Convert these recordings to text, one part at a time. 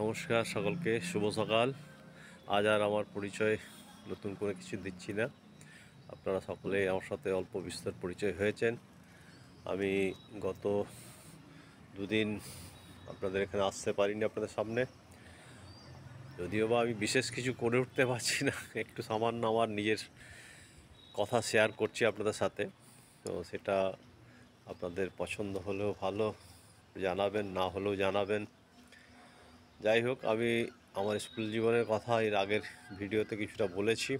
নমস্কার সকলকে, শুভ সকাল। আজ আর আমার পরিচয় নতুন করে কিছু দিচ্ছি না। আপনারা সকলেই আমার সাথে অল্প বিস্তর পরিচয় হয়েছেন। আমি গত দুদিন আপনাদের এখানে আসতে পারিনি আপনাদের সামনে, যদিও বা আমি বিশেষ কিছু করে উঠতে পারছি না। একটু সামান্য আমার নিজের কথা শেয়ার করছি আপনাদের সাথে। তো সেটা আপনাদের পছন্দ হলেও ভালো জানাবেন, না হলেও জানাবেন। যাই হোক, আমি আমার স্কুল জীবনের কথা এর আগের ভিডিওতে কিছুটা বলেছি।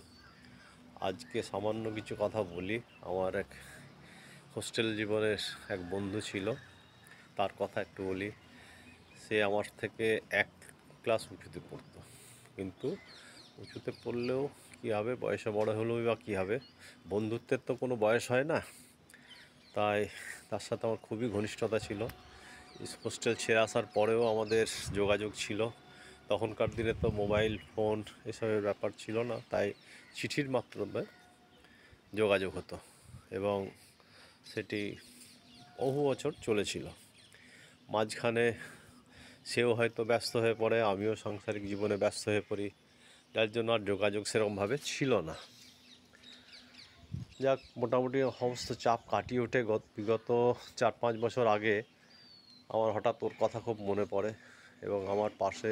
আজকে সামান্য কিছু কথা বলি। আমার এক হোস্টেল জীবনের এক বন্ধু ছিল, তার কথা একটু বলি। সে আমার থেকে এক ক্লাস উঁচুতে পড়তো, কিন্তু উঁচুতে পড়লেও কী হবে, বয়সে বড় হলেও বা কী হবে, বন্ধুত্বের তো কোনো বয়স হয় না। তাই তার সাথে আমার খুবই ঘনিষ্ঠতা ছিল। হোস্টেল ছেড়ে আসার পরেও আমাদের যোগাযোগ ছিল। তখনকার দিনে তো মোবাইল ফোন এসবের ব্যাপার ছিল না, তাই চিঠির মাধ্যমে যোগাযোগ হতো এবং সেটি বহু বছর চলেছিল। মাঝখানে সেও হয়তো ব্যস্ত হয়ে পড়ে, আমিও সাংসারিক জীবনে ব্যস্ত হয়ে পড়ি, যার জন্য আর যোগাযোগ সেরকমভাবে ছিল না। যাক, মোটামুটি সমস্ত চাপ কাটিয়ে উঠে বিগত 4-5 বছর আগে আমার হঠাৎ ওর কথা খুব মনে পড়ে এবং আমার পাশে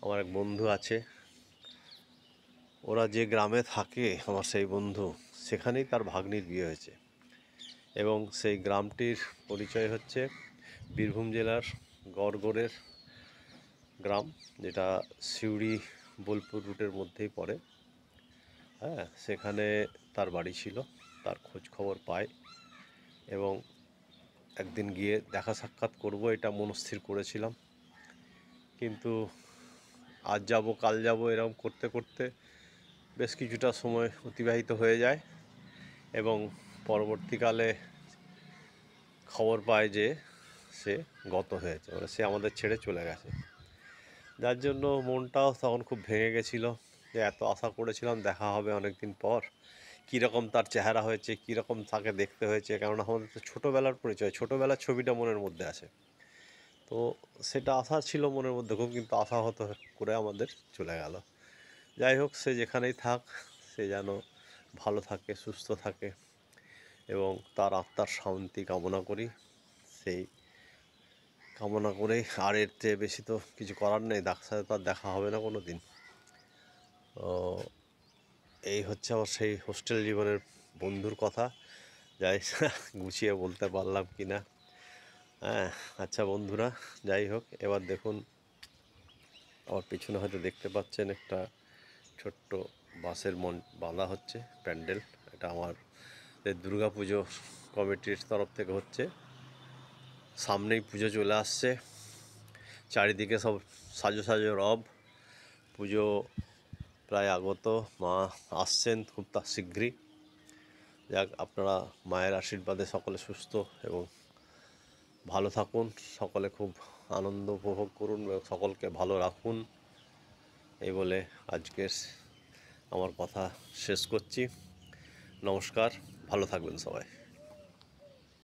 আমার এক বন্ধু আছে। ওরা যে গ্রামে থাকে, আমার সেই বন্ধু, সেখানেই তার ভাগ্নির বিয়ে হয়েছে এবং সেই গ্রামটির পরিচয় হচ্ছে বীরভূম জেলার গড়গড়ের গ্রাম, যেটা সিউড়ি বোলপুর রুটের মধ্যেই পড়ে। হ্যাঁ, সেখানে তার বাড়ি ছিল। তার খোঁজ খবর পায় এবং একদিন গিয়ে দেখা সাক্ষাৎ করব এটা মনস্থির করেছিলাম, কিন্তু আজ যাব কাল যাব এরকম করতে করতে বেশ কিছুটা সময় অতিবাহিত হয়ে যায় এবং পরবর্তীকালে খবর পায় যে সে গত হয়েছে, মানে সে আমাদের ছেড়ে চলে গেছে। যার জন্য মনটাও তখন খুব ভেঙে গেছিলো যে এত আশা করেছিলাম দেখা হবে অনেক দিন পর, কীরকম তার চেহারা হয়েছে, কীরকম তাকে দেখতে হয়েছে, কেননা আমাদের তো ছোটোবেলার পরিচয়, ছোটোবেলার ছবিটা মনের মধ্যে আছে। তো সেটা আশা ছিল মনের মধ্যে খুব, কিন্তু আশাহত করে আমাদের চলে গেল। যাই হোক, সে যেখানেই থাক, সে যেন ভালো থাকে, সুস্থ থাকে এবং তার আত্মার শান্তি কামনা করি। সেই কামনা করেই, আর এর চেয়ে বেশি তো কিছু করার নেই, তার সাথে তো আর দেখা হবে না কোনো দিন। তো এই হচ্ছে আমার সেই হোস্টেল জীবনের বন্ধুর কথা। যাই গুছিয়ে বলতে পারলাম কি না। হ্যাঁ, আচ্ছা বন্ধুরা, যাই হোক, এবার দেখুন আমার পিছনে হয়তো দেখতে পাচ্ছেন একটা ছোট্ট বাঁশের বাঁধা হচ্ছে প্যান্ডেল। এটা আমার দুর্গা পুজো কমিটির তরফ থেকে হচ্ছে। সামনেই পুজো চলে আসছে, চারিদিকে সব সাজো সাজো রব। পুজো প্রায় আগত, মা আসছেন খুব শীঘ্রই। যাক, আপনারা মায়ের আশীর্বাদে সকলে সুস্থ এবং ভালো থাকুন, সকলে খুব আনন্দ উপভোগ করুন এবং সকলকে ভালো রাখুন। এই বলে আজকের আমার কথা শেষ করছি। নমস্কার, ভালো থাকবেন সবাই।